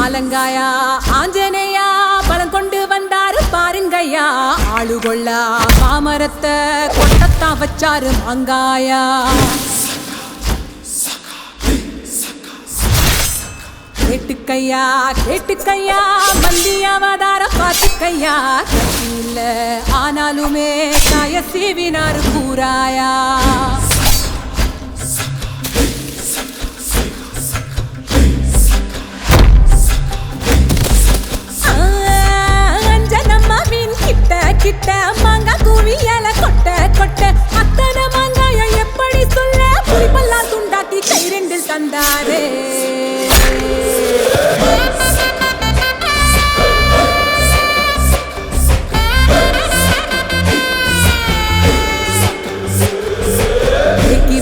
ஆலங்காயா ஆஞ்சனையா பலம் கொண்டு வந்தாரு பாருங்கய்யா. ஆளுகொள்ளா மாமரத்தை கொட்டத்தான் வச்சாரு மாங்காயா. கேட்டுக்கையா கேட்டுக்கையா மல்லி அவதாரம் பார்த்துக்கையா. கட்சியில்ல ஆனாலுமே காய சீவினாரு கூறாயா. அஞ்சனம்மாவின் கிட்ட கிட்ட மாங்கா கூவியல கொட்ட கொட்ட அத்தனை மாங்காய எப்படி சொல்ல புரிப்பெல்லாம் துண்டாக்கி கை ரெண்டில் தந்தாரே.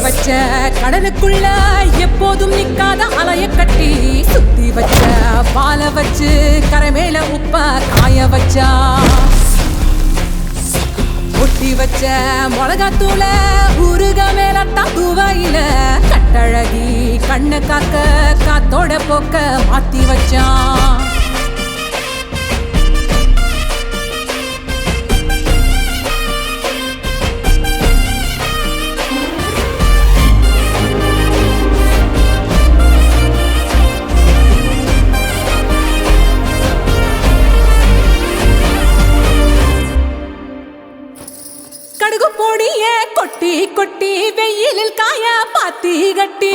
வச்ச கடலுக்குள்ள எப்போதும் நிக்காத அலைய கட்டி சுத்தி வச்ச பால வச்சு கரை மேல உப்ப காய வச்சா. ஒட்டி வச்ச மிளகாத்தூள ஊருக மேல தூவையில கட்டழகி கண்ணு காக்க காத்தோட போக்க மாத்தி வச்சான். கடுகு பொடிய கொட்டி கொட்டி வெயிலில் காய பாத்தி கட்டி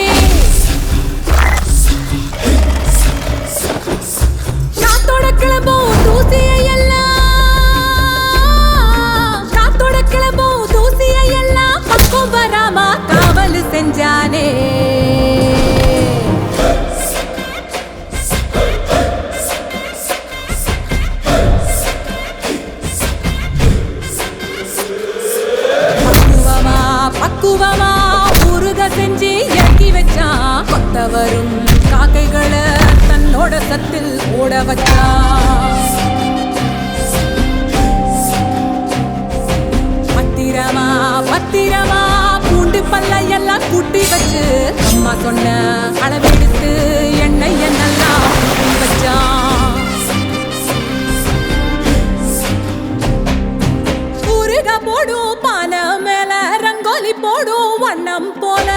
காத்தோட கிளம்பும் தூசியை எல்லாம் காத்தோட கிளம்பும் தூசியை எல்லாம் பக்கம் வராமா காவல் செஞ்சானே. பக்குவமா ஊருக செஞ்சு இறக்கி வச்சான். கொத்தவரும் காக்கைகளை தன்னோட சத்தில் ஓட வச்சான். பத்திரமா பத்திரமா பூண்டு பல்ல எல்லாம் கூட்டி வச்சு அம்மா சொன்ன அளவெடுத்து எண்ணெய் எண்ணெல்லாம் ஊற்றி வச்சான். ஊருக போடும் பானை மேல ரங்கோலி போடும் வண்ணம் போல